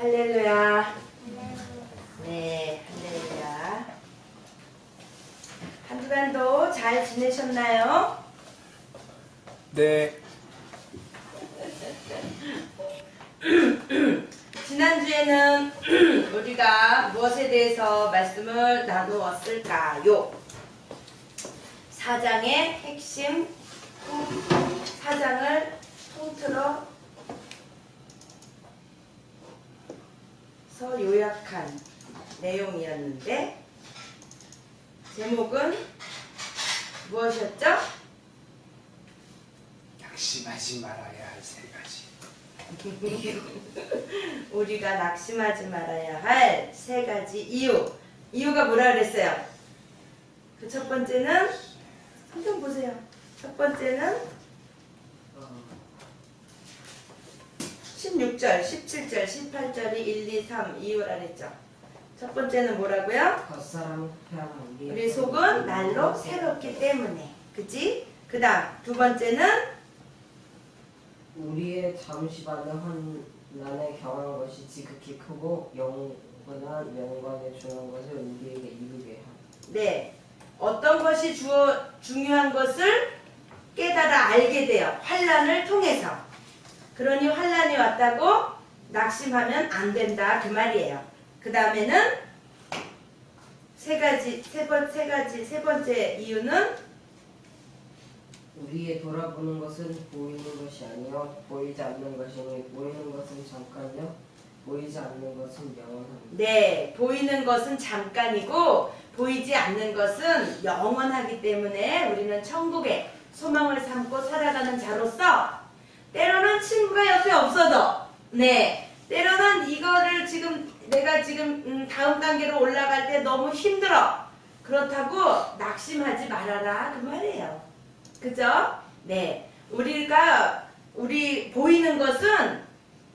할렐루야. 네, 할렐루야. 한 주간도 잘 지내셨나요? 네. 지난주에는 우리가 무엇에 대해서 말씀을 나누었을까요? 사장의 핵심, 사장을 통틀어서 요약한 내용이었는데 제목은 무엇이었죠? 낙심하지 말아야 할 세 가지. 우리가 낙심하지 말아야 할 세 가지 이유. 이유가 뭐라 그랬어요? 그 첫 번째는 성경 보세요. 첫 번째는 16절, 17절, 18절이 1, 2, 3 이유라 그랬죠. 첫 번째는 뭐라고요? 우리 속은 날로 새롭기 때문에. 그치? 그 다음 두 번째는 우리의 잠시 받는 환난에 경한 것이 지극히 크고 영원한 영광에 중요한 것을 우리에게 이루게 함. 네, 어떤 것이 중요한 것을 깨달아 알게 돼요. 환난을 통해서. 그러니 환난이 왔다고 낙심하면 안 된다 그 말이에요. 그 다음에는 세 번째 이유는 우리의 돌아보는 것은 보이는 것이 아니요 보이지 않는 것이니 보이는 것은 잠깐요 보이지 않는 것은 영원합니다. 네, 보이는 것은 잠깐이고 보이지 않는 것은 영원하기 때문에 우리는 천국에 소망을 삼고 살아가는 자로서 때로는 친구가 옆에 없어도 네, 때로는 이거를 내가 지금 다음 단계로 올라갈 때 너무 힘들어. 그렇다고 낙심하지 말아라 그 말이에요. 그죠? 네, 우리 보이는 것은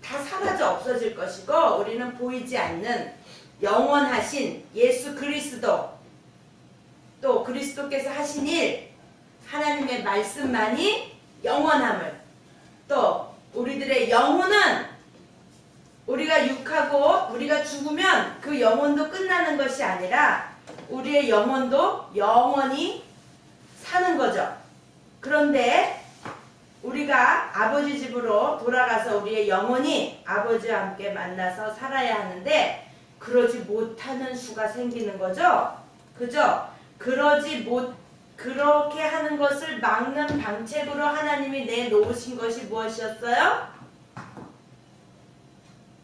다 사라져 없어질 것이고 우리는 보이지 않는 영원하신 예수 그리스도 또 그리스도께서 하신 일 하나님의 말씀만이 영원함을 또 우리들의 영혼은 우리가 육하고 우리가 죽으면 그 영혼도 끝나는 것이 아니라 우리의 영혼도 영원히 사는 거죠. 그런데 우리가 아버지 집으로 돌아가서 우리의 영혼이 아버지와 함께 만나서 살아야 하는데 그러지 못하는 수가 생기는 거죠. 그죠? 그렇게 하는 것을 막는 방책으로 하나님이 내놓으신 것이 무엇이었어요?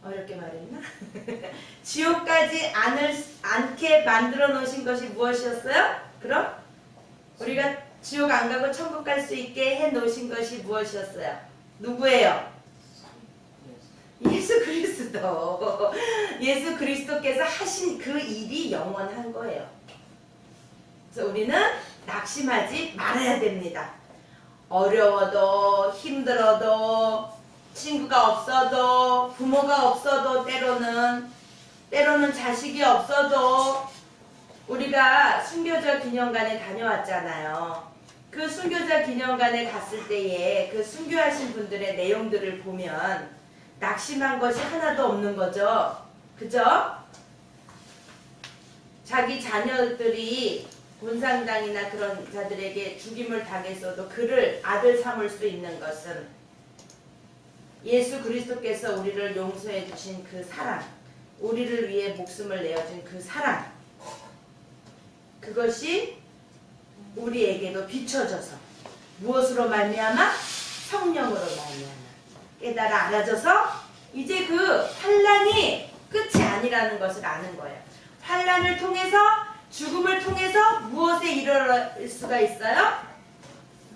어렵게 말했나? 지옥까지 않게 만들어 놓으신 것이 무엇이었어요? 그럼? 우리가 지옥 안 가고 천국 갈 수 있게 해 놓으신 것이 무엇이었어요? 누구예요? 예수 그리스도. 예수 그리스도께서 하신 그 일이 영원한 거예요. 그래서 우리는 낙심하지 말아야 됩니다. 어려워도 힘들어도 친구가 없어도 부모가 없어도 때로는 자식이 없어도 우리가 순교자 기념관에 다녀왔잖아요. 그 순교자 기념관에 갔을 때에 그 순교하신 분들의 내용들을 보면 낙심한 것이 하나도 없는 거죠. 그죠? 자기 자녀들이 본상당이나 그런 자들에게 죽임을 당했어도 그를 아들 삼을 수 있는 것은 예수 그리스도께서 우리를 용서해 주신 그 사랑, 우리를 위해 목숨을 내어준 그 사랑, 그것이 우리에게도 비춰져서 무엇으로 말미암아? 성령으로 말미암아 깨달아 알아져서 이제 그 환난이 끝이 아니라는 것을 아는 거예요. 환난을 통해서 죽음을 통해서 무엇에 이르를 수가 있어요?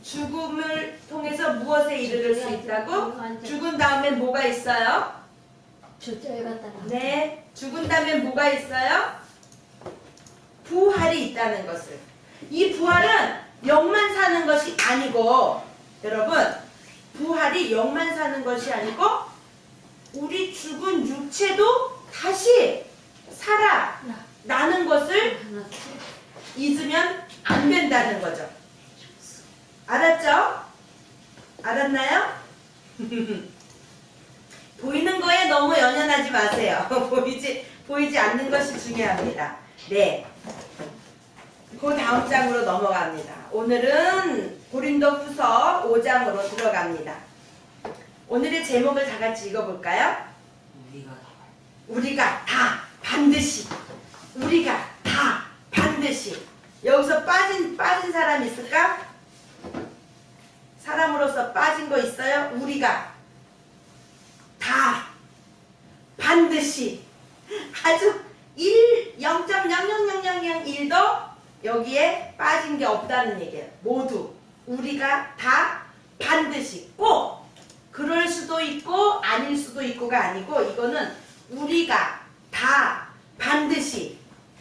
죽음을 통해서 무엇에 이르를 수 있다고? 죽은 다음에 뭐가 있어요? 네, 죽은 다음에 뭐가 있어요? 부활이 있다는 것을. 이 부활은 영만 사는 것이 아니고 여러분 부활이 영만 사는 것이 아니고 우리 죽은 육체도 다시 살아나는 것을 잊으면 안 된다는 거죠. 알았죠? 알았나요? 보이는 거에 너무 연연하지 마세요. 보이지 않는 것이 중요합니다. 네. 그 다음 장으로 넘어갑니다. 오늘은 고린도후서 5장으로 들어갑니다. 오늘의 제목을 다 같이 읽어볼까요? 우리가 다 반드시. 우리가 다 반드시. 여기서 빠진 사람 있을까? 사람으로서 빠진 거 있어요? 우리가 다 반드시 아주 0.00001도 여기에 빠진 게 없다는 얘기예요. 모두 우리가 다 반드시 꼭 그럴 수도 있고 아닐 수도 있고가 아니고 이거는 우리가 다 반드시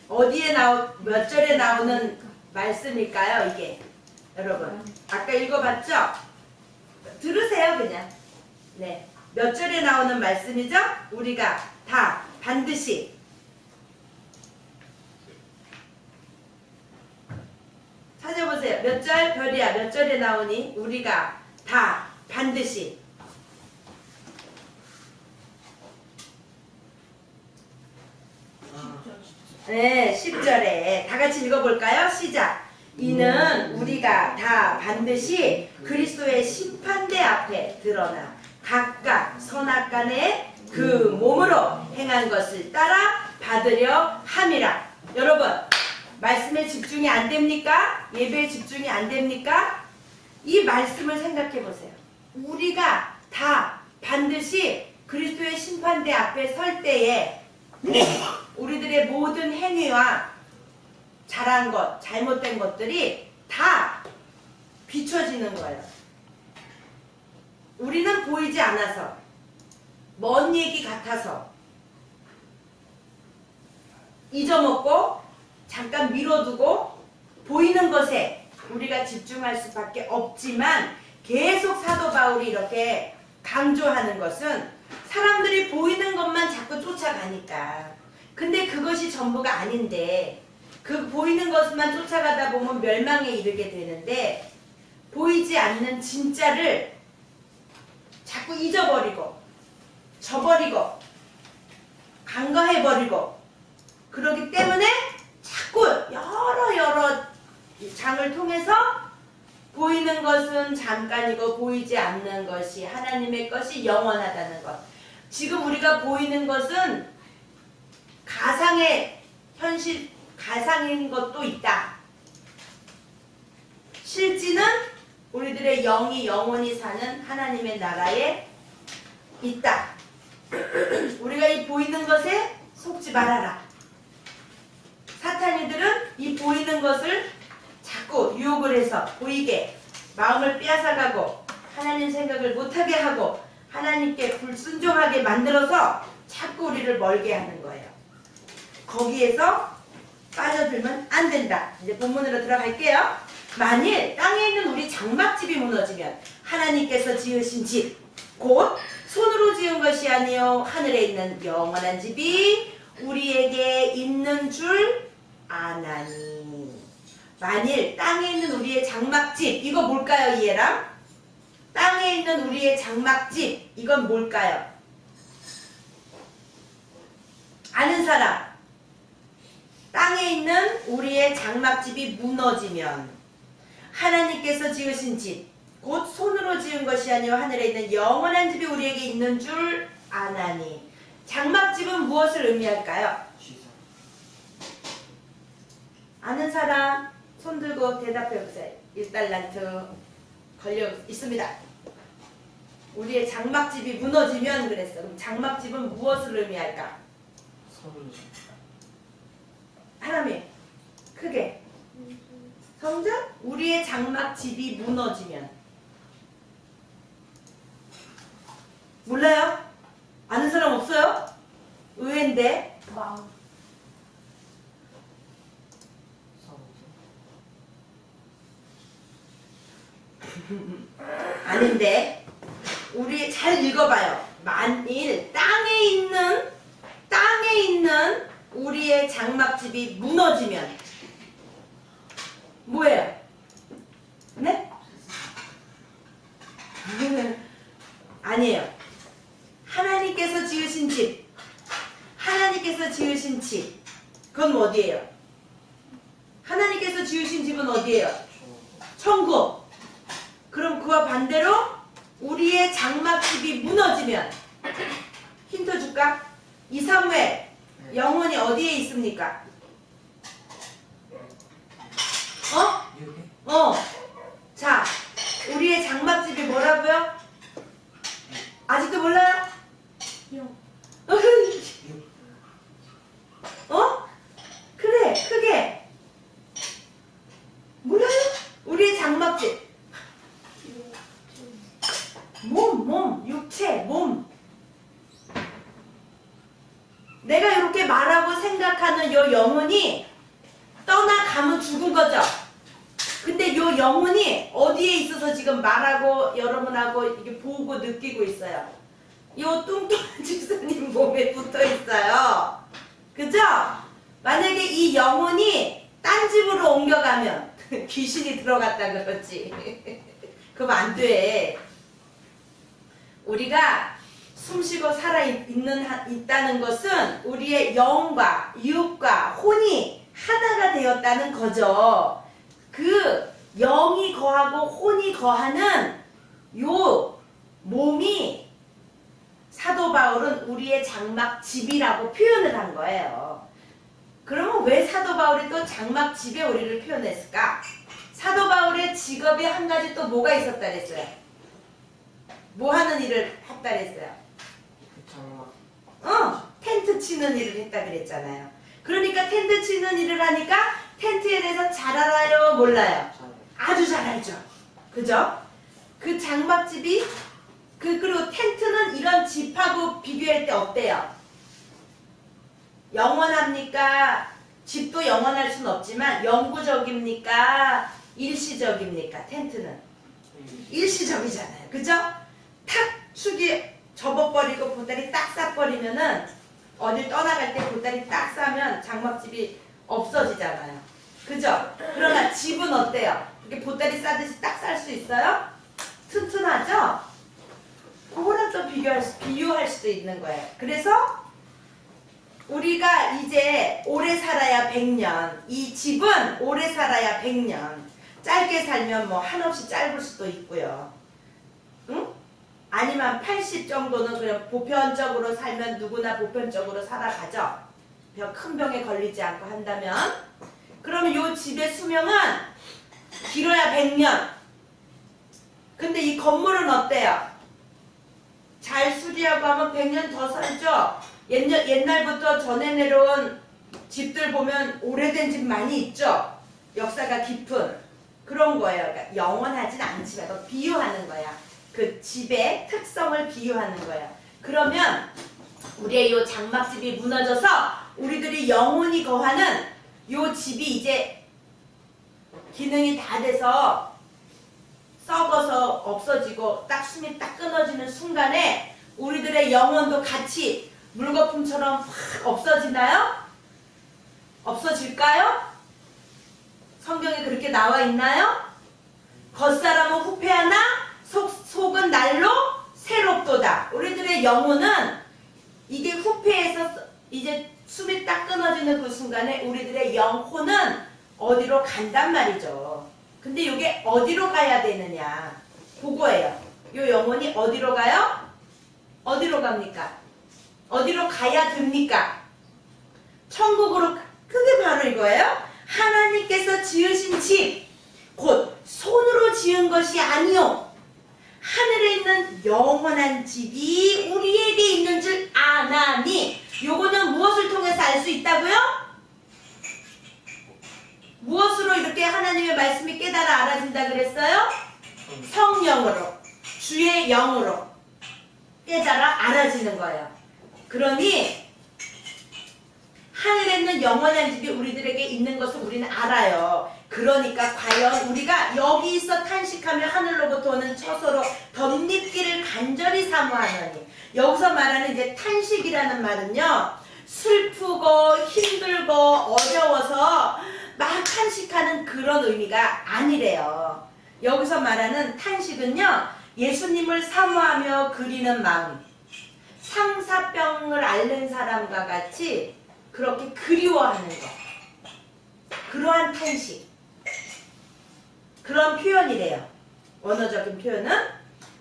어디에 몇 절에 나오는 말씀일까요? 이게 여러분 아까 읽어봤죠? 들으세요 그냥. 네, 몇 절에 나오는 말씀이죠? 우리가 다 반드시 찾아보세요. 몇 절? 별이야. 몇 절에 나오니? 우리가 다 반드시 네, 10절에 다 같이 읽어볼까요? 시작. 이는 우리가 다 반드시 그리스도의 심판대 앞에 드러나 각각 선악간에 그 몸으로 행한 것을 따라 받으려 함이라. 여러분 말씀에 집중이 안 됩니까? 예배에 집중이 안 됩니까? 이 말씀을 생각해 보세요. 우리가 다 반드시 그리스도의 심판대 앞에 설 때에 우리들의 모든 행위와 잘한 것, 잘못된 것들이 다 비춰지는 거예요. 우리는 보이지 않아서, 먼 얘기 같아서 잊어먹고 잠깐 미뤄두고 보이는 것에 우리가 집중할 수밖에 없지만 계속 사도 바울이 이렇게 강조하는 것은 사람들이 보이는 것만 자꾸 쫓아가니까. 근데 그것이 전부가 아닌데 그 보이는 것만 쫓아가다 보면 멸망에 이르게 되는데 보이지 않는 진짜를 자꾸 잊어버리고 저버리고 간과해버리고 그러기 때문에 자꾸 여러 장을 통해서 보이는 것은 잠깐이고 보이지 않는 것이 하나님의 것이 영원하다는 것. 지금 우리가 보이는 것은 가상의 현실, 가상인 것도 있다. 실지는 우리들의 영이 영원히 사는 하나님의 나라에 있다. 우리가 이 보이는 것에 속지 말아라. 사탄이들은 이 보이는 것을 자꾸 유혹을 해서 보이게 마음을 빼앗아가고 하나님 생각을 못하게 하고 하나님께 불순종하게 만들어서 자꾸 우리를 멀게 하는 거예요. 거기에서 빠져들면 안 된다. 이제 본문으로 들어갈게요. 만일 땅에 있는 우리 장막집이 무너지면 하나님께서 지으신 집, 곧 손으로 지은 것이 아니요 하늘에 있는 영원한 집이 우리에게 있는 줄 아나니. 만일 땅에 있는 우리의 장막집, 이거 뭘까요, 이해랑? 땅에 있는 우리의 장막집, 이건 뭘까요? 아는 사람. 땅에 있는 우리의 장막집이 무너지면 하나님께서 지으신 집, 곧 손으로 지은 것이 아니요 하늘에 있는 영원한 집이 우리에게 있는 줄 아나니. 장막집은 무엇을 의미할까요? 아는 사람 손 들고 대답해보세요. 1달란트 걸려 있습니다. 우리의 장막집이 무너지면 그랬어. 그럼 장막집은 무엇을 의미할까? 하나님 크게 성전? 우리의 장막집이 무너지면 몰라요? 아는 사람 없어요? 의외인데 마음. 아닌데 우리 잘 읽어봐요. 만일 땅에 있는 우리의 장막집이 무너지면 뭐예요? 네? 아니에요. 하나님께서 지으신 집, 하나님께서 지으신 집. 그건 어디예요? 하나님께서 지으신 집은 어디예요? 천국. 그럼 그와 반대로 우리의 장막집이 무너지면 힌트 줄까? 이 사무엘 영혼이 어디에 있습니까? 자, 우리의 장막집이 뭐라고요? 아직도 몰라요? 그래, 크게. 몰라요? 우리의 장막집. 육체, 몸. 내가 이렇게 말하고 생각하는 요 영혼이 떠나가면 죽은 거죠. 근데 요 영혼이 어디에 있어서 지금 말하고 여러분하고 이게 보고 느끼고 있어요? 요 뚱뚱한 집사님 몸에 붙어 있어요. 그죠? 만약에 이 영혼이 딴 집으로 옮겨가면 귀신이 들어갔다 그러지. 그럼 안 돼. 우리가 숨쉬고 있다는 것은 우리의 영과 육과 혼이 하나가 되었다는 거죠. 그 영이 거하고 혼이 거하는 요 몸이 사도 바울은 우리의 장막집이라고 표현을 한 거예요. 그러면 왜 사도 바울이 또 장막집에 우리를 표현했을까? 사도 바울의 직업이 한 가지 또 뭐가 있었다 그랬어요? 뭐 하는 일을 했다 그랬어요? 텐트 치는 일을 했다 그랬잖아요. 그러니까 텐트 치는 일을 하니까 텐트에 대해서 잘 알아요? 몰라요? 아주 잘 알죠. 그죠? 그 장막집이 그리고 텐트는 이런 집하고 비교할 때 어때요? 영원합니까? 집도 영원할 순 없지만 영구적입니까? 일시적입니까? 텐트는 일시적이잖아요. 그죠? 탁 축이 접어버리고 보따리 딱 싸버리면은 어딜 떠나갈 때 보따리 딱 싸면 장막집이 없어지잖아요. 그죠? 그러나 집은 어때요? 이렇게 보따리 싸듯이 딱 쌀 수 있어요? 튼튼하죠? 그거랑 또 비유할 수도 있는 거예요. 그래서 우리가 이제 오래 살아야 100년. 이 집은 오래 살아야 100년. 짧게 살면 뭐 한없이 짧을 수도 있고요. 응? 아니면 80 정도는 그냥 보편적으로 살면 누구나 보편적으로 살아가죠. 큰 병에 걸리지 않고 한다면. 그러면 이 집의 수명은 길어야 100년. 근데 이 건물은 어때요? 잘 수리하고 하면 100년 더 살죠. 옛날부터 전해 내려온 집들 보면 오래된 집 많이 있죠. 역사가 깊은 그런 거예요. 그러니까 영원하진 않지만 비유하는 거야. 그 집의 특성을 비유하는 거예요. 그러면 우리의 이 장막집이 무너져서 우리들이 영혼이 거하는 이 집이 이제 기능이 다 돼서 썩어서 없어지고 딱 숨이 딱 끊어지는 순간에 우리들의 영혼도 같이 물거품처럼 확 없어지나요? 없어질까요? 성경에 그렇게 나와 있나요? 겉사람은 후패하나 속은 날로 새롭도다. 우리들의 영혼은 이게 후패해서 이제 숨이 딱 끊어지는 그 순간에 우리들의 영혼은 어디로 간단 말이죠. 근데 이게 어디로 가야 되느냐 그거예요. 이 영혼이 어디로 가요? 어디로 갑니까? 어디로 가야 됩니까? 천국으로. 그게 바로 이거예요. 하나님께서 지으신 집, 곧 손으로 지은 것이 아니요 하늘에 있는 영원한 집이 우리에게 있는 줄 아나니. 요거는 무엇을 통해서 알 수 있다고요? 무엇으로 이렇게 하나님의 말씀이 깨달아 알아진다 그랬어요? 성령으로, 주의 영으로 깨달아 알아지는 거예요. 그러니 하늘에 있는 영원한 집이 우리들에게 있는 것을 우리는 알아요. 그러니까 과연 우리가 여기서 탄식하며 하늘로부터 오는 처소로 덧립기를 간절히 사모하노니. 여기서 말하는 이제 탄식이라는 말은요, 슬프고 힘들고 어려워서 막 탄식하는 그런 의미가 아니래요. 여기서 말하는 탄식은요, 예수님을 사모하며 그리는 마음, 상사병을 앓는 사람과 같이 그렇게 그리워하는 것. 그러한 탄식. 그런 표현이래요. 원어적인 표현은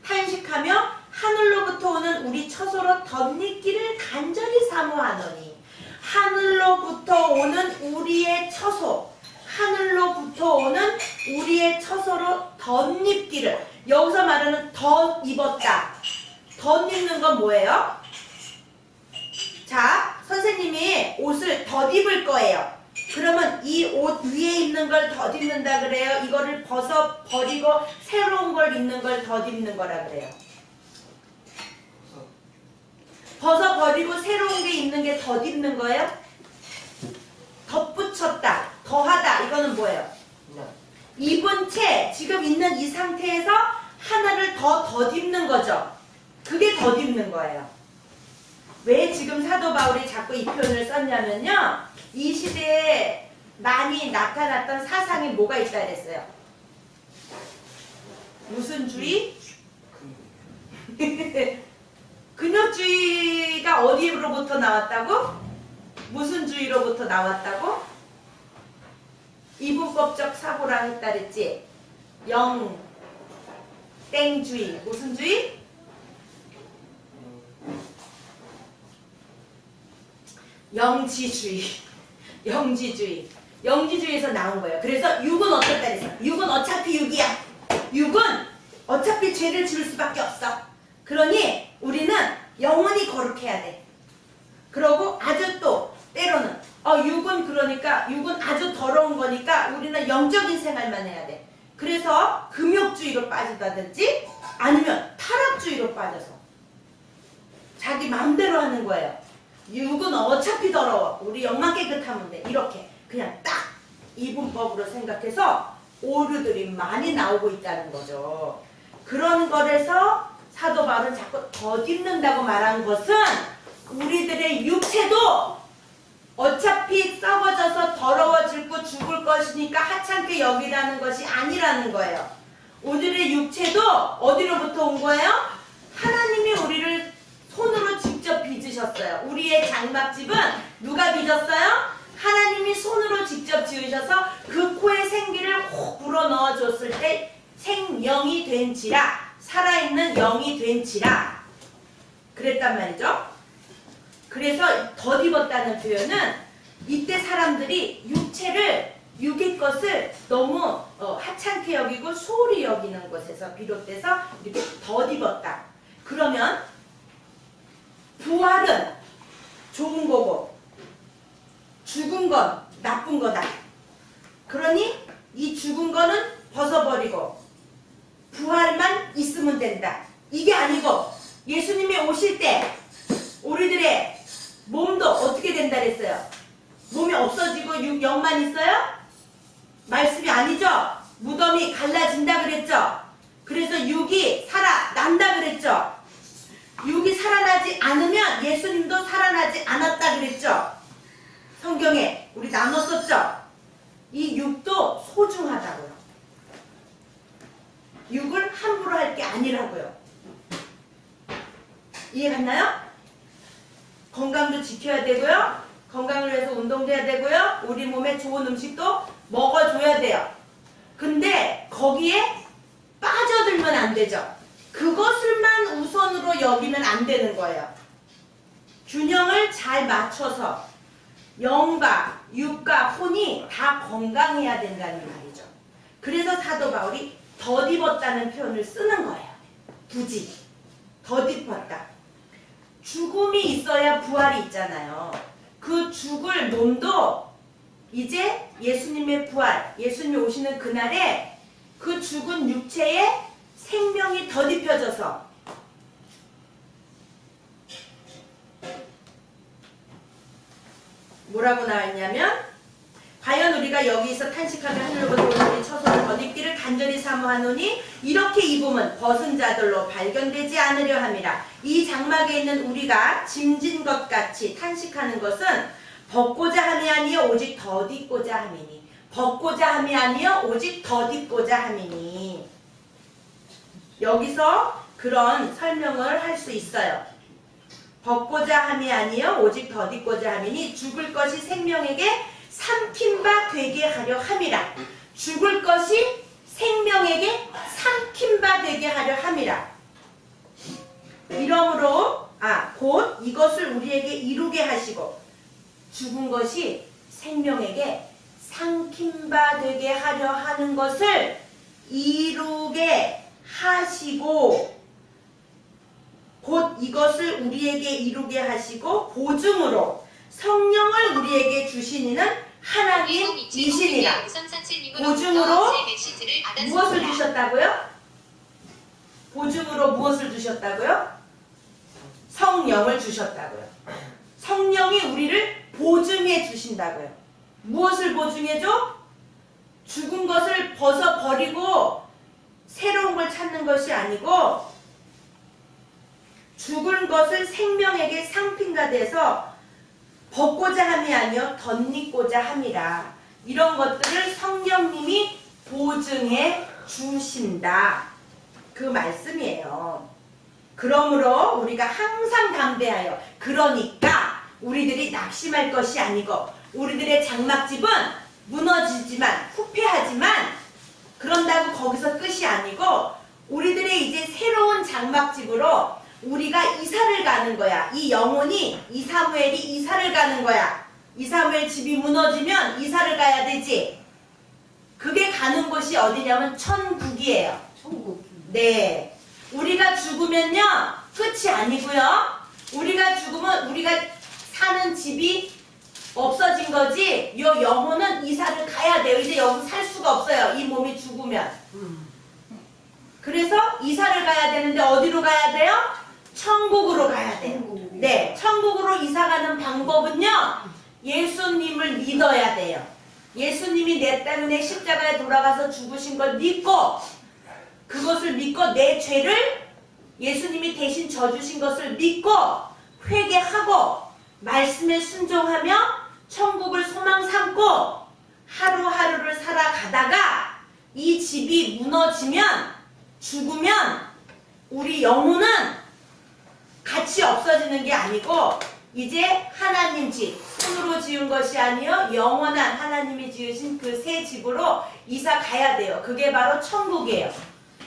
탄식하며 하늘로부터 오는 우리 처소로 덧입기를 간절히 사모하노니. 하늘로부터 오는 우리의 처소. 하늘로부터 오는 우리의 처소로 덧입기를. 여기서 말하는 덧입었다. 덧입는 건 뭐예요? 자, 선생님이 옷을 덧입을 거예요. 그러면 이 옷 위에 입는 걸 덧입는다 그래요? 이거를 벗어버리고 새로운 걸 입는 걸 덧입는 거라 그래요? 벗어버리고 새로운 게 입는 게 덧입는 거예요? 덧붙였다, 더하다, 이거는 뭐예요? 입은 채 지금 있는 이 상태에서 하나를 더 덧입는 거죠. 그게 덧입는 거예요. 왜 지금 사도 바울이 자꾸 이 표현을 썼냐면요, 이 시대에 많이 나타났던 사상이 뭐가 있다 그랬어요? 무슨 주의? 근육주의가 어디로부터 나왔다고? 무슨 주의로부터 나왔다고? 이분법적 사고라 했다 그랬지? 땡주의. 무슨 주의? 영지주의. 영지주의에서 나온 거예요. 그래서 육은 어떻다 그랬어? 육은 어차피 육이야. 육은 어차피 죄를 지을 수밖에 없어. 그러니 우리는 영원히 거룩해야 돼. 그러고 아주 또 때로는 육은 그러니까 육은 아주 더러운 거니까 우리는 영적인 생활만 해야 돼. 그래서 금욕주의로 빠지다든지 아니면 타락주의로 빠져서 자기 마음대로 하는 거예요. 육은 어차피 더러워. 우리 영만 깨끗하면 돼. 이렇게 그냥 딱 이분법으로 생각해서 오류들이 많이 나오고 있다는 거죠. 그런 거에서 사도 바울은 자꾸 덧입는다고 말한 것은 우리들의 육체도 어차피 썩어져서 더러워지고 죽을 것이니까 하찮게 여기라는 것이 아니라는 거예요. 우리들의 육체도 어디로부터 온 거예요? 하나님이 우리를 손으로 직접 빚으셨어요. 우리의 장막집은 누가 빚었어요? 하나님이 손으로 직접 지으셔서 그 코에 생기를 혹 불어넣어 줬을 때 생명이 된지라, 살아있는 영이 된지라 그랬단 말이죠. 그래서 덧입었다는 표현은 이때 사람들이 육의 것을 너무 하찮게 여기고 소홀히 여기는 것에서 비롯돼서 이렇게 덧입었다. 그러면 부활은 좋은 거고 죽은 건 나쁜 거다. 그러니 이 죽은 거는 벗어버리고 부활만 있으면 된다. 이게 아니고 예수님이 오실 때 우리들의 몸도 어떻게 된다 그랬어요? 몸이 없어지고 영만 있어요? 말씀이 아니죠? 무덤이 갈라진다 그랬죠? 그래서 육이 살아난다 그랬죠? 육이 살아나지 않으면 예수님도 살아나지 않았다 그랬죠? 성경에 우리 나눴었죠? 이 육도 소중하다고요. 육을 함부로 할 게 아니라고요. 이해 갔나요? 건강도 지켜야 되고요. 건강을 위해서 운동도 해야 되고요. 우리 몸에 좋은 음식도 먹어줘야 돼요. 근데 거기에 빠져들면 안 되죠. 그것을만 우선으로 여기면 안 되는 거예요. 균형을 잘 맞춰서 영과 육과 혼이 다 건강해야 된다는 말이죠. 그래서 사도 바울이 덧입었다는 표현을 쓰는 거예요. 굳이 덧입었다. 죽음이 있어야 부활이 있잖아요. 그 죽을 몸도 이제 예수님의 부활, 예수님이 오시는 그날에 그 죽은 육체에 생명이 덧입혀져서 뭐라고 나와있냐면, 과연 우리가 여기서 탄식하며 하늘로부터 오는 처소를 덧입기를 간절히 사모하노니 이렇게 입음은 벗은 자들로 발견되지 않으려 함이라. 이 장막에 있는 우리가 짐진 것 같이 탄식하는 것은 벗고자 함이 아니요 오직 덧입고자 함이니. 벗고자 함이 아니요 오직 덧입고자 함이니. 여기서 그런 설명을 할 수 있어요. 벗고자 함이 아니요 오직 덧입고자 함이니 죽을 것이 생명에게 삼킨 바 되게 하려 함이라. 죽을 것이 생명에게 삼킨 바 되게 하려 함이라. 이러므로 곧 이것을 우리에게 이루게 하시고 죽은 것이 생명에게 삼킨 바 되게 하려 하는 것을 이루게 하시고 곧 이것을 우리에게 이루게 하시고 보증으로 성령을 우리에게 주시니는 하나님이시니라. 보증으로 무엇을 주셨다고요? 보증으로 무엇을 주셨다고요? 성령을 주셨다고요. 성령이 우리를 보증해 주신다고요. 무엇을 보증해줘? 죽은 것을 벗어버리고 새로운 걸 찾는 것이 아니고 죽은 것을 생명에게 상品가 돼서 벗고자 함이 아니요 덧입고자 함이라. 이런 것들을 성령님이 보증해 주신다. 그 말씀이에요. 그러므로 우리가 항상 담대하여 그러니까 우리들이 낙심할 것이 아니고 우리들의 장막집은 무너지지만 후패하지만 그런다고 거기서 끝이 아니고 우리들의 이제 새로운 장막집으로 우리가 이사를 가는 거야. 이 영혼이 이사무엘이 이사를 가는 거야. 이사무엘 집이 무너지면 이사를 가야 되지. 그게 가는 곳이 어디냐면 천국이에요. 천국. 네. 우리가 죽으면요 끝이 아니고요. 우리가 죽으면 우리가 사는 집이 없어진 거지. 요 영혼은 이사를 가야 돼요. 이제 여기 살 수가 없어요. 이 몸이 죽으면. 그래서 이사를 가야 되는데 어디로 가야 돼요? 천국으로 가야 돼요. 네, 천국으로 이사가는 방법은요 예수님을 믿어야 돼요. 예수님이 내 때문에 십자가에 돌아가서 죽으신 걸 믿고 그것을 믿고 내 죄를 예수님이 대신 져주신 것을 믿고 회개하고 말씀에 순종하며 천국을 소망 삼고 하루하루를 살아가다가 이 집이 무너지면 죽으면 우리 영혼은 같이 없어지는 게 아니고 이제 하나님 집, 손으로 지은 것이 아니요 영원한 하나님이 지으신 그 새 집으로 이사 가야 돼요. 그게 바로 천국이에요.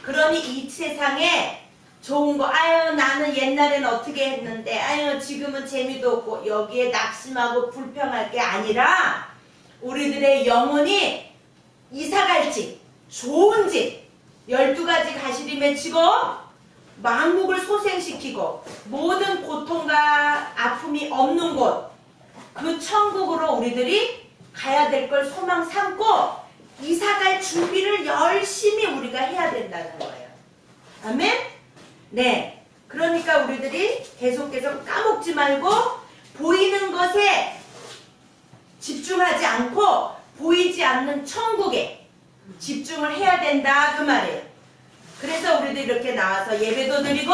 그러니 이 세상에 좋은 거 아유 나는 옛날엔 어떻게 했는데 아유 지금은 재미도 없고 여기에 낙심하고 불평할 게 아니라 우리들의 영혼이 이사갈 집, 좋은 집 12가지 가시리 맺히고 만국을 소생시키고 모든 고통과 아픔이 없는 곳 그 천국으로 우리들이 가야 될 걸 소망 삼고 이사갈 준비를 열심히 우리가 해야 된다는 거예요. 아멘? 네. 그러니까 우리들이 계속해서 까먹지 말고 보이는 것에 집중하지 않고 보이지 않는 천국에 집중을 해야 된다 그 말이에요. 그래서 우리들 이렇게 나와서 예배도 드리고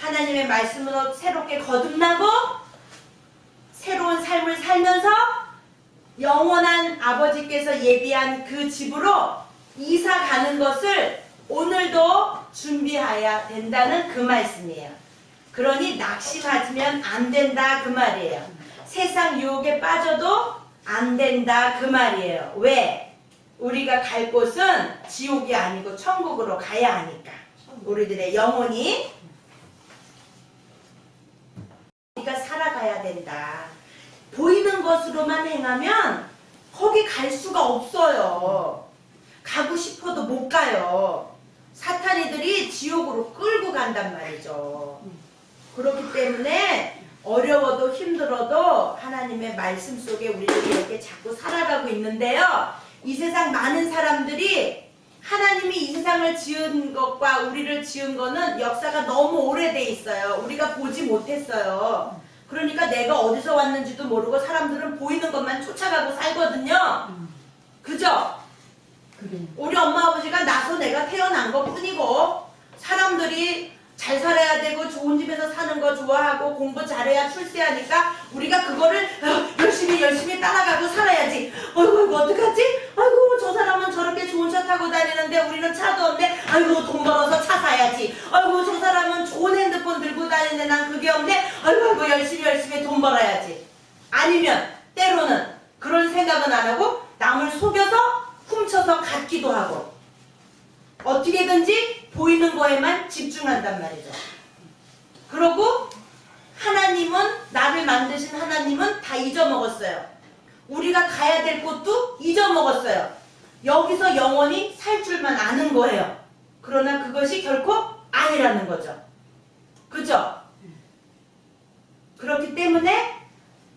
하나님의 말씀으로 새롭게 거듭나고 새로운 삶을 살면서 영원한 아버지께서 예비한 그 집으로 이사 가는 것을 오늘도 준비해야 된다는 그 말씀이에요. 그러니 낙심하면 안 된다 그 말이에요. 세상 유혹에 빠져도 안 된다 그 말이에요. 왜? 우리가 갈 곳은 지옥이 아니고 천국으로 가야 하니까. 우리들의 영혼이 우리가 살아가야 된다. 보이는 것으로만 행하면 거기 갈 수가 없어요. 가고 싶어도 못 가요. 사탄이들이 지옥으로 끌고 간단 말이죠. 그렇기 때문에 어려워도 힘들어도 하나님의 말씀 속에 우리들이 이렇게 자꾸 살아가고 있는데요. 이 세상 많은 사람들이 하나님이 이 세상을 지은 것과 우리를 지은 거는 역사가 너무 오래돼 있어요. 우리가 보지 못했어요. 그러니까 내가 어디서 왔는지도 모르고 사람들은 보이는 것만 쫓아가고 살거든요. 그죠? 우리 엄마 아버지가 나서 내가 태어난 것 뿐이고 사람들이 잘 살아야 되고 좋은 집에서 사는 거 좋아하고 공부 잘해야 출세하니까 우리가 그거를 열심히 따라가고 살아야지. 아이고 어떡하지? 아이고 저 사람은 저렇게 좋은 차 타고 다니는데 우리는 차도 없네. 아이고 돈 벌어서 차 사야지. 아이고 저 사람은 좋은 핸드폰 들고 다니는데 난 그게 없네. 아이고 열심히 돈 벌어야지. 아니면 때로는 그런 생각은 안 하고 남을 속여서 훔쳐서 갖기도 하고 어떻게든지 보이는 거에만 집중한단 말이죠. 그러고 하나님은, 나를 만드신 하나님은 다 잊어먹었어요. 우리가 가야 될 곳도 잊어먹었어요. 여기서 영원히 살 줄만 아는 거예요. 그러나 그것이 결코 아니라는 거죠. 그죠? 그렇기 때문에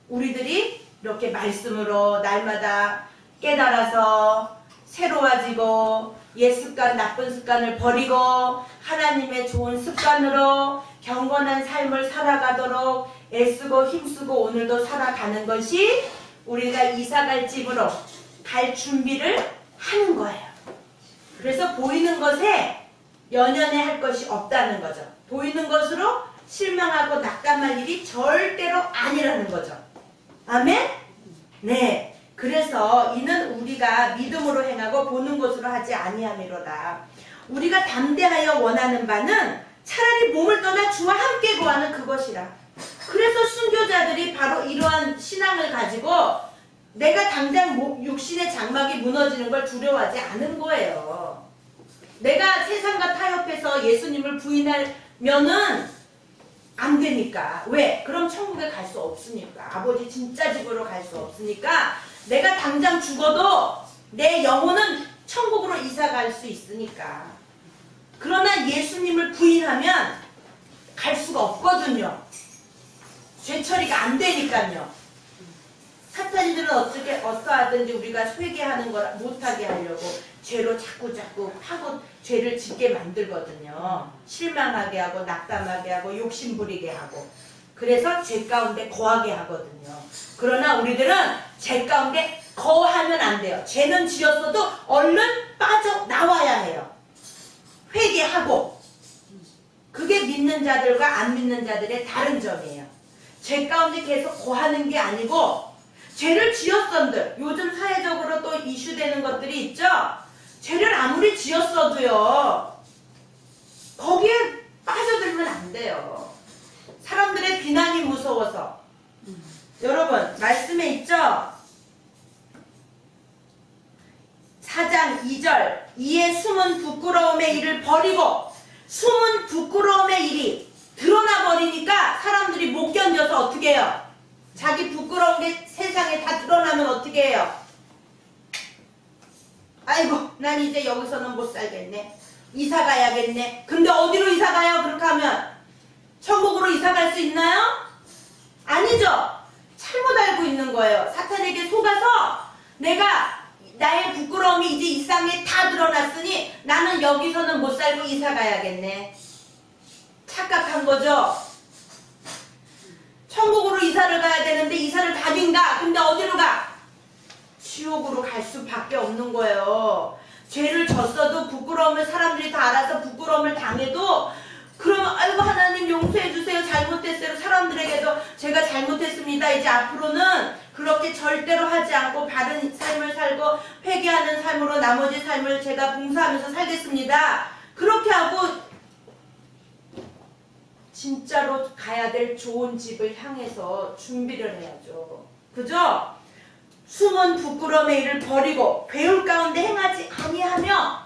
우리들이 이렇게 말씀으로 날마다 깨달아서 새로워지고 옛 습관, 나쁜 습관을 버리고 하나님의 좋은 습관으로 경건한 삶을 살아가도록 애쓰고 힘쓰고 오늘도 살아가는 것이 우리가 이사갈 집으로 갈 준비를 하는 거예요. 그래서 보이는 것에 연연해 할 것이 없다는 거죠. 보이는 것으로 실망하고 낙담할 일이 절대로 아니라는 거죠. 아멘? 네. 그래서 이는 우리가 믿음으로 행하고 보는 것으로 하지 아니함이로다. 우리가 담대하여 원하는 바는 차라리 몸을 떠나 주와 함께 거하는 그것이라. 그래서 순교자들이 바로 이러한 신앙을 가지고 내가 당장 육신의 장막이 무너지는 걸 두려워하지 않은 거예요. 내가 세상과 타협해서 예수님을 부인하면은 안 되니까. 왜? 그럼 천국에 갈 수 없으니까. 아버지 진짜 집으로 갈 수 없으니까 내가 당장 죽어도 내 영혼은 천국으로 이사 갈 수 있으니까. 그러나 예수님을 부인하면 갈 수가 없거든요. 죄 처리가 안 되니까요. 사탄이들은 어떠하든지 우리가 회개하는 걸 못하게 하려고 죄로 자꾸 파고 죄를 짓게 만들거든요. 실망하게 하고 낙담하게 하고 욕심 부리게 하고. 그래서 죄 가운데 거하게 하거든요. 그러나 우리들은 죄 가운데 거하면 안 돼요. 죄는 지었어도 얼른 빠져나와야 해요. 회개하고. 그게 믿는 자들과 안 믿는 자들의 다른 점이에요. 죄 가운데 계속 거하는 게 아니고 죄를 지었던들, 요즘 사회적으로 또 이슈되는 것들이 있죠. 죄를 아무리 지었어도요, 거기에 빠져들면 안 돼요. 사람들의 비난이 무서워서. 여러분, 말씀에 있죠. 4장 2절, 이에 숨은 부끄러움의 일을 버리고. 숨은 부끄러움의 일이 드러나 버리니까 사람들이 못 견뎌서 어떻게 해요? 자기 부끄러운 게 세상에 다 드러나면 어떻게 해요? 아이고, 난 이제 여기서는 못 살겠네. 이사 가야겠네. 근데 어디로 이사 가요? 그렇게 하면 천국으로 이사 갈 수 있나요? 아니죠. 잘못 알고 있는 거예요. 사탄에게 속아서 내가 나의 부끄러움이 이제 이 땅에 다 드러났으니 나는 여기서는 못 살고 이사 가야겠네. 착각한 거죠. 천국으로 이사를 가야 되는데 이사를 가긴가? 근데 어디로 가? 지옥으로 갈 수밖에 없는 거예요. 죄를 졌어도 부끄러움을 사람들이 다 알아서 부끄러움을 당해도 그러면 아이고 하나님 용서해 주세요. 잘못했어요. 사람들에게도 제가 잘못했습니다. 이제 앞으로는 그렇게 절대로 하지 않고 바른 삶을 살고 회개하는 삶으로 나머지 삶을 제가 봉사하면서 살겠습니다. 그렇게 하고 진짜로 가야 될 좋은 집을 향해서 준비를 해야죠. 그죠? 숨은 부끄러움의 일을 버리고 배울 가운데 행하지 아니하며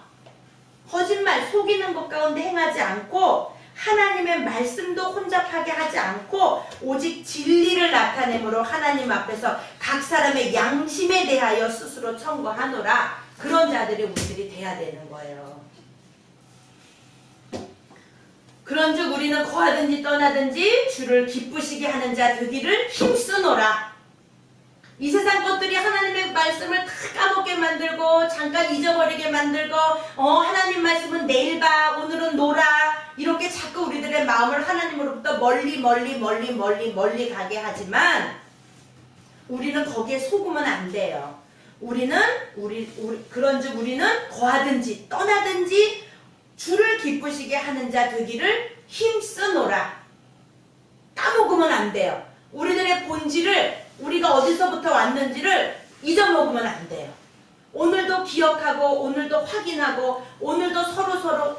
거짓말 속이는 것 가운데 행하지 않고 하나님의 말씀도 혼잡하게 하지 않고 오직 진리를 나타내므로 하나님 앞에서 각 사람의 양심에 대하여 스스로 청구하노라. 그런 자들이 우리들이 돼야 되는 거예요. 그런즉 우리는 거하든지 떠나든지 주를 기쁘시게 하는 자 되기를 힘쓰노라. 이 세상 것들이 하나님의 말씀을 다 까먹게 만들고 잠깐 잊어버리게 만들고 하나님 말씀은 내일 봐, 오늘은 놀아, 이렇게 자꾸 우리들의 마음을 하나님으로부터 멀리 가게 하지만 우리는 거기에 속으면 안 돼요. 그런즉 우리는 거하든지 떠나든지 주를 기쁘시게 하는 자 되기를 힘쓰노라. 까먹으면 안 돼요. 우리들의 본질을, 우리가 어디서부터 왔는지를 잊어먹으면 안 돼요. 오늘도 기억하고 오늘도 확인하고 오늘도 서로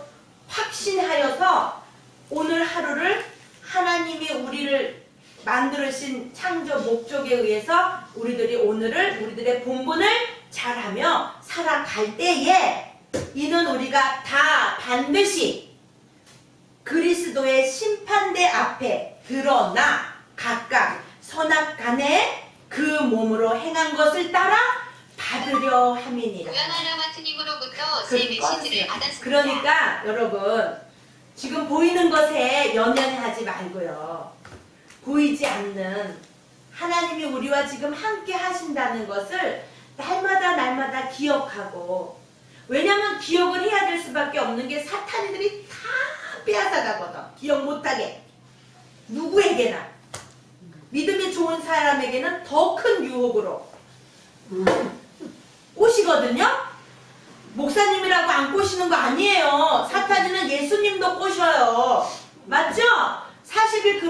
확신하여서 오늘 하루를 하나님이 우리를 만들으신 창조 목적에 의해서 우리들이 오늘을 우리들의 본분을 잘하며 살아갈 때에 이는 우리가 다 반드시 그리스도의 심판대 앞에 드러나 각각 선악간에 그 몸으로 행한 것을 따라 받으려 함이니라. 우야나라마트님으로부터 제 메시지를 받았습니다. 그러니까 여러분 지금 보이는 것에 연연하지 말고요. 보이지 않는 하나님이 우리와 지금 함께 하신다는 것을 날마다 기억하고, 왜냐면 기억을 해야 될 수밖에 없는 게 사탄이들이 다 빼앗아가거든. 기억 못하게. 누구에게나. 믿음이 좋은 사람에게는 더 큰 유혹으로 꼬시거든요. 목사님이라고 안 꼬시는 거 아니에요. 사탄이는 예수님도 꼬셔요. 맞죠? 40일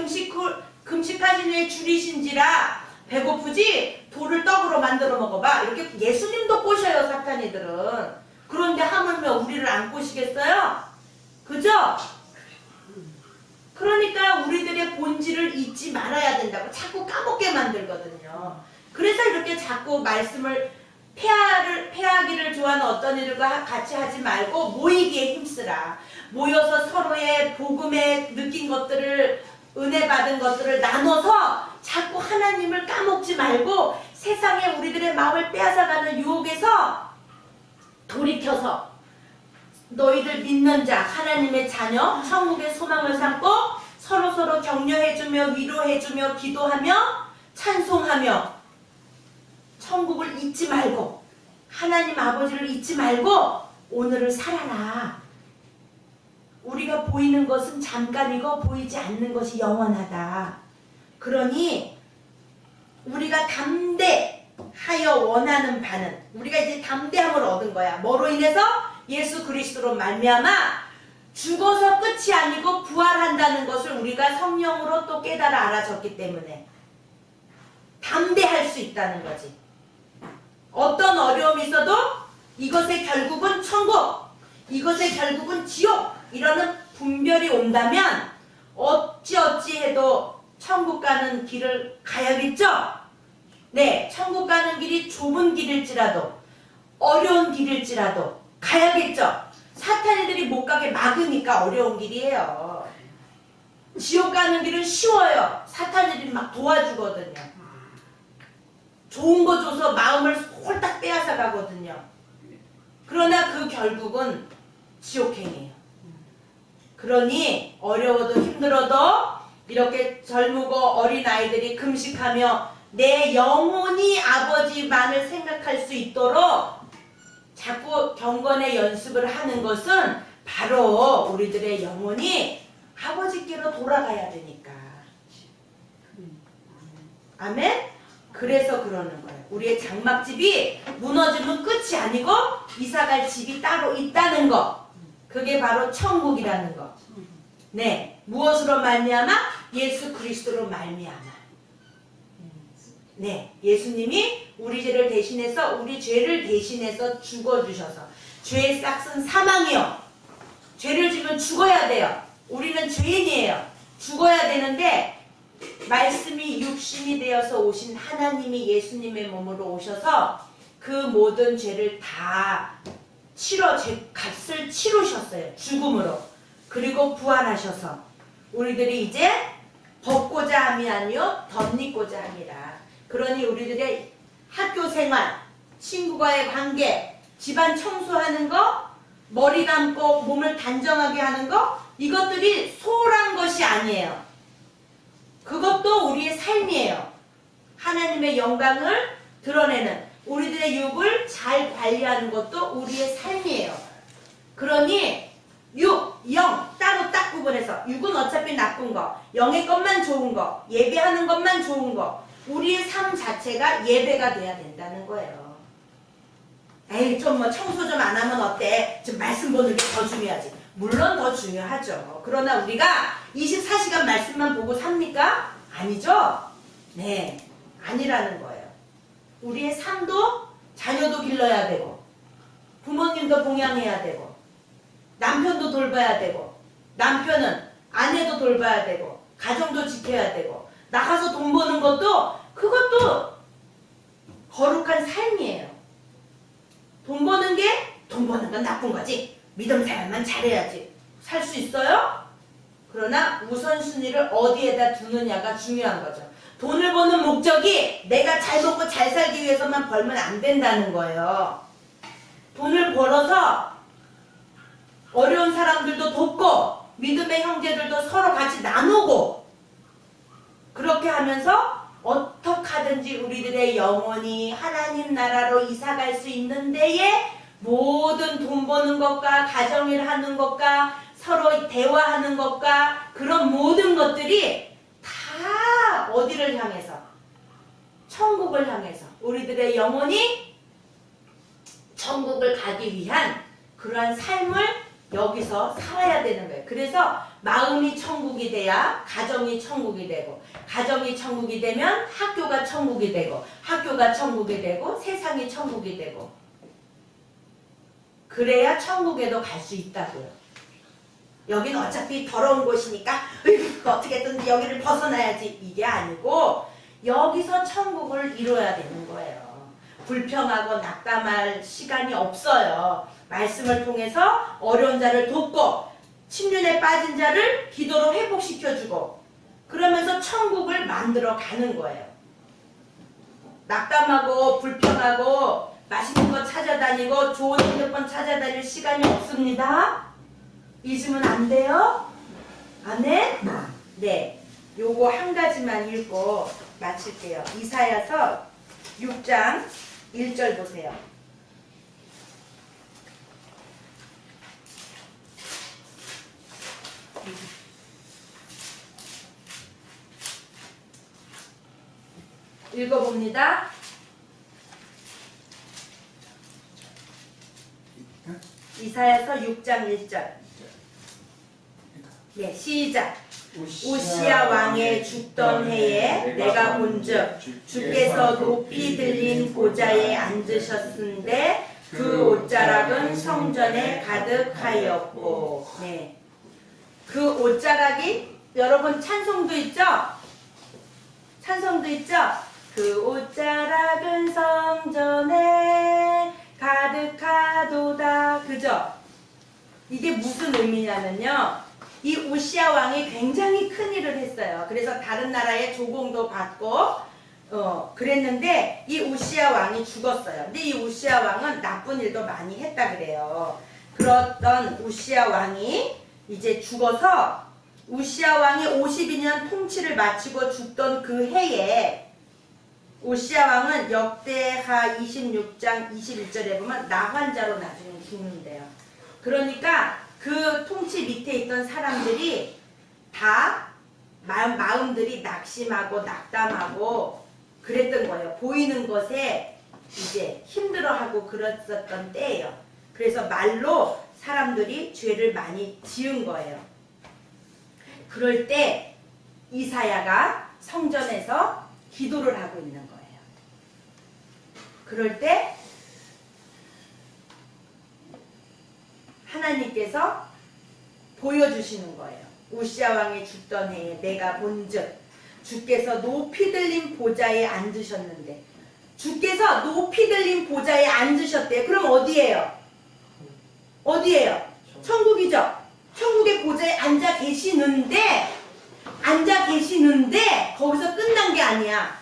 금식하신 후에 줄이신지라 배고프지? 돌을 떡으로 만들어 먹어봐. 이렇게 예수님도 꼬셔요, 사탄이들은. 그런데 하물며 우리를 안 꼬시겠어요? 그죠? 그러니까 우리들의 본질을 잊지 말아야 된다고 자꾸 까먹게 만들거든요. 그래서 이렇게 자꾸 말씀을 패하기를 좋아하는 어떤 이들과 같이 하지 말고 모이기에 힘쓰라. 모여서 서로의 복음에 느낀 것들을, 은혜 받은 것들을 나눠서 자꾸 하나님을 까먹지 말고 세상에 우리들의 마음을 빼앗아가는 유혹에서 돌이켜서 너희들 믿는 자, 하나님의 자녀, 천국의 소망을 삼고 서로서로 격려해주며 위로해주며 기도하며 찬송하며 천국을 잊지 말고 하나님 아버지를 잊지 말고 오늘을 살아라. 우리가 보이는 것은 잠깐이고 보이지 않는 것이 영원하다. 그러니 우리가 담대하여 원하는 바는, 우리가 이제 담대함을 얻은 거야. 뭐로 인해서? 예수 그리스도로 말미암아 죽어서 끝이 아니고 부활한다는 것을 우리가 성령으로 또 깨달아 알아졌기 때문에 담대할 수 있다는 거지. 어떤 어려움이 있어도 이것의 결국은 천국, 이것의 결국은 지옥, 이러는 분별이 온다면 어찌해도 천국 가는 길을 가야겠죠? 네, 천국 가는 길이 좁은 길일지라도 어려운 길일지라도 가야겠죠? 사탄이들이 못 가게 막으니까 어려운 길이에요. 지옥 가는 길은 쉬워요. 사탄이들이 막 도와주거든요. 좋은 거 줘서 마음을 홀딱 빼앗아 가거든요. 그러나 그 결국은 지옥행이에요. 그러니 어려워도 힘들어도 이렇게 젊고 어린 아이들이 금식하며 내 영혼이 아버지만을 생각할 수 있도록 자꾸 경건의 연습을 하는 것은 바로 우리들의 영혼이 아버지께로 돌아가야 되니까. 아멘? 그래서 그러는 거예요. 우리의 장막집이 무너지면 끝이 아니고 이사갈 집이 따로 있다는 거. 그게 바로 천국이라는 거. 네, 무엇으로 말미암아? 예수 그리스도로 말미암아. 네, 예수님이 우리 죄를 대신해서, 우리 죄를 대신해서 죽어주셔서, 죄의 싹은 사망이요. 죄를 지면 죽어야 돼요. 우리는 죄인이에요. 죽어야 되는데 말씀이 육신이 되어서 오신 하나님이 예수님의 몸으로 오셔서 그 모든 죄를 다 값을 치르셨어요. 죽음으로. 그리고 부활하셔서 우리들이 이제 벗고자 함이 아니요 덧입고자 함이라. 그러니 우리들의 학교 생활, 친구와의 관계, 집안 청소하는 거, 머리 감고 몸을 단정하게 하는 거, 이것들이 소홀한 것이 아니에요. 그것도 우리의 삶이에요. 하나님의 영광을 드러내는, 우리들의 육을 잘 관리하는 것도 우리의 삶이에요. 그러니 육, 영 따로 딱 구분해서, 육은 어차피 나쁜 거, 영의 것만 좋은 거, 예배하는 것만 좋은 거, 우리의 삶 자체가 예배가 돼야 된다는 거예요. 에이, 좀 뭐 청소 좀 안 하면 어때? 좀 말씀 보는 게 더 중요하지. 물론 더 중요하죠. 그러나 우리가 24시간 말씀만 보고 삽니까? 아니죠? 네, 아니라는 거예요. 우리의 삶도 자녀도 길러야 되고, 부모님도 봉양해야 되고, 남편도 돌봐야 되고, 남편은 아내도 돌봐야 되고, 가정도 지켜야 되고, 나가서 돈 버는 것도 그것도 거룩한 삶이에요. 돈 버는 건 나쁜 거지. 믿음 생활만 잘해야지. 살 수 있어요? 그러나 우선순위를 어디에다 두느냐가 중요한 거죠. 돈을 버는 목적이 내가 잘 먹고 잘 살기 위해서만 벌면 안 된다는 거예요. 돈을 벌어서 어려운 사람들도 돕고 믿음의 형제들도 서로 같이 나누고 그렇게 하면서 어떻게 하든지 우리들의 영혼이 하나님 나라로 이사갈 수 있는 데에 모든 돈 버는 것과 가정일 하는 것과 서로 대화하는 것과 그런 모든 것들이 다 어디를 향해서? 천국을 향해서 우리들의 영혼이 천국을 가기 위한 그러한 삶을 여기서 살아야 되는 거예요. 그래서 마음이 천국이 돼야 가정이 천국이 되고 가정이 천국이 되면 학교가 천국이 되고 학교가 천국이 되고 세상이 천국이 되고 그래야 천국에도 갈 수 있다고요. 여기는 어차피 더러운 곳이니까 어떻게든 여기를 벗어나야지 이게 아니고 여기서 천국을 이뤄야 되는 거예요. 불평하고 낙담할 시간이 없어요. 말씀을 통해서 어려운 자를 돕고 침륜에 빠진 자를 기도로 회복시켜주고 그러면서 천국을 만들어 가는 거예요. 낙담하고 불평하고 맛있는 거 찾아다니고 좋은 핸드폰 찾아다닐 시간이 없습니다. 잊으면 안 돼요? 아멘? 네. 요거 한 가지만 읽고 마칠게요. 이사야서 6장 1절 보세요. 읽어봅니다. 이사야서 6장 1절. 네, 시작. 우시야 왕의 죽던 해에 내가 본즉 주께서 높이 들린 보좌에 앉으셨은데 그 옷자락은 성전에 가득하였고, 네, 그 옷자락이 여러분 찬송도 있죠? 찬송도 있죠? 그 옷자락은 성전에 가득하도다. 그죠? 이게 무슨 의미냐면요. 이 우시야 왕이 굉장히 큰 일을 했어요. 그래서 다른 나라의 조공도 받고 그랬는데 이 우시야 왕이 죽었어요. 근데 이 우시야 왕은 나쁜 일도 많이 했다 그래요. 그랬던 우시야 왕이 이제 죽어서 우시야 왕이 52년 통치를 마치고 죽던 그 해에 우시야 왕은 역대하 26장 21절에 보면 나환자로 나중에 죽는데요. 그러니까 그 통치 밑에 있던 사람들이 다 마음들이 낙심하고 낙담하고 그랬던 거예요. 보이는 것에 이제 힘들어하고 그랬었던 때예요. 그래서 말로 사람들이 죄를 많이 지은 거예요. 그럴 때 이사야가 성전에서 기도를 하고 있는 거예요. 그럴 때 하나님께서 보여주시는 거예요. 우시야 왕이 죽던 해에 내가 본즉 주께서 높이 들린 보좌에 앉으셨는데 주께서 높이 들린 보좌에 앉으셨대요. 그럼 어디예요? 어디예요? 천국이죠. 천국의 보좌에 앉아 계시는데 거기서 끝난 게 아니야.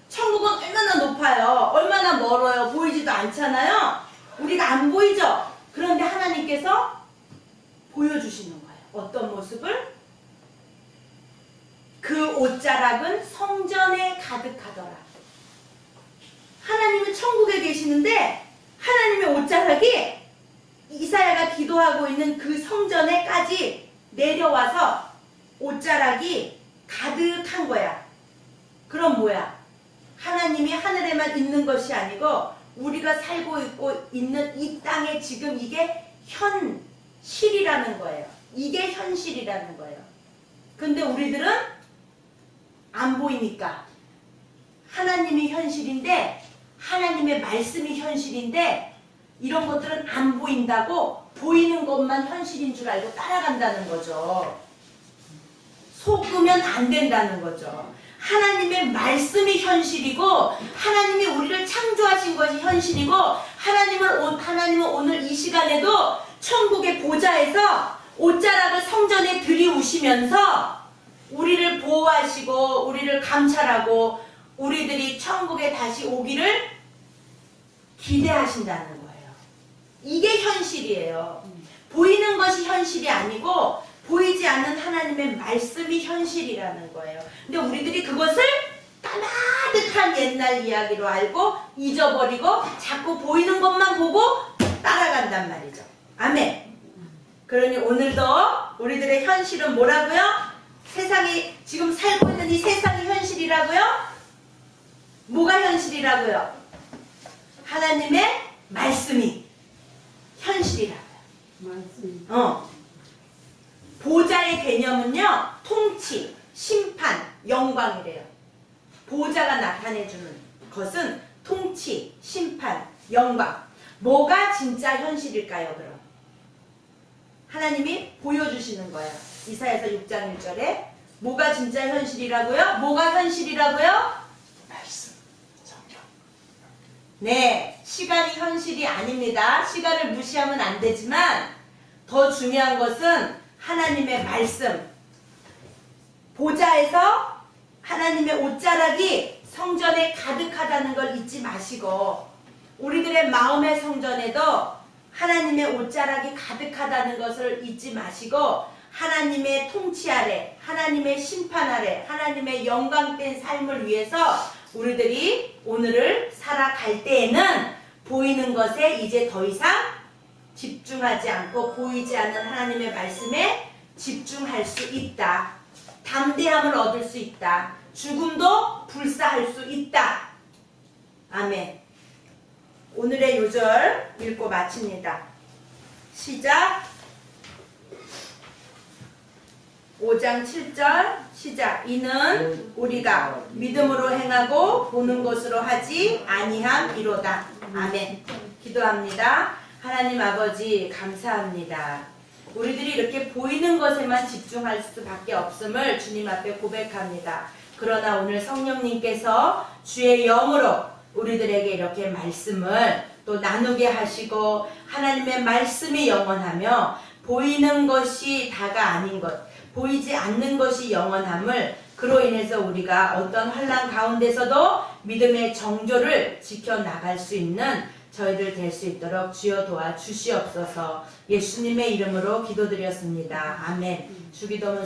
천국은 얼마나 높아요. 얼마나 멀어요. 보이지도 않잖아요. 우리가 안 보이죠. 그런데 하나님께서 보여주시는 거예요. 어떤 모습을? 그 옷자락은 성전에 가득하더라. 하나님은 천국에 계시는데 하나님의 옷자락이 이사야가 기도하고 있는 그 성전에까지 내려와서 옷자락이 가득한 거야. 그럼 뭐야? 하나님이 하늘에만 있는 것이 아니고 우리가 살고 있는 이 땅에 지금 이게 현실이라는 거예요. 이게 현실이라는 거예요. 근데 우리들은 안 보이니까 하나님이 현실인데 하나님의 말씀이 현실인데 이런 것들은 안 보인다고 보이는 것만 현실인 줄 알고 따라간다는 거죠. 속으면 안 된다는 거죠. 하나님의 말씀이 현실이고 하나님이 우리를 창조하신 것이 현실이고 하나님은 오늘 이 시간에도 천국의 보좌에서 옷자락을 성전에 들이우시면서 우리를 보호하시고 우리를 감찰하고 우리들이 천국에 다시 오기를 기대하신다는 거예요. 이게 현실이에요. 보이는 것이 현실이 아니고 보이지 않는 하나님의 말씀이 현실이라는 거예요. 근데 우리들이 그것을 까마득한 옛날 이야기로 알고 잊어버리고 자꾸 보이는 것만 보고 따라간단 말이죠. 아멘. 그러니 오늘도 우리들의 현실은 뭐라고요? 세상이 지금 살고 있는 이 세상이 현실이라고요? 뭐가 현실이라고요? 하나님의 말씀이 현실이라고요. 보좌의 개념은요, 통치, 심판, 영광이래요. 보좌가 나타내주는 것은 통치, 심판, 영광. 뭐가 진짜 현실일까요, 그럼? 하나님이 보여주시는 거예요. 이사야서 6장 1절에 뭐가 진짜 현실이라고요? 뭐가 현실이라고요? 말씀, 성경. 네, 시간이 현실이 아닙니다. 시간을 무시하면 안 되지만 더 중요한 것은 하나님의 말씀. 보좌에서 하나님의 옷자락이 성전에 가득하다는 걸 잊지 마시고 우리들의 마음의 성전에도 하나님의 옷자락이 가득하다는 것을 잊지 마시고 하나님의 통치 아래, 하나님의 심판 아래, 하나님의 영광된 삶을 위해서 우리들이 오늘을 살아갈 때에는 보이는 것에 이제 더 이상 집중하지 않고 보이지 않는 하나님의 말씀에 집중할 수 있다. 담대함을 얻을 수 있다. 죽음도 불사할 수 있다. 아멘. 오늘의 요절 읽고 마칩니다. 시작. 5장 7절 시작. 이는 우리가 믿음으로 행하고 보는 것으로 하지 아니함이로다. 아멘. 기도합니다. 하나님 아버지 감사합니다. 우리들이 이렇게 보이는 것에만 집중할 수밖에 없음을 주님 앞에 고백합니다. 그러나 오늘 성령님께서 주의 영으로 우리들에게 이렇게 말씀을 또 나누게 하시고 하나님의 말씀이 영원하며 보이는 것이 다가 아닌 것, 보이지 않는 것이 영원함을 그로 인해서 우리가 어떤 환난 가운데서도 믿음의 정조를 지켜나갈 수 있는 저희들 될 수 있도록 주여 도와 주시옵소서. 예수님의 이름으로 기도드렸습니다. 아멘. 주기도문서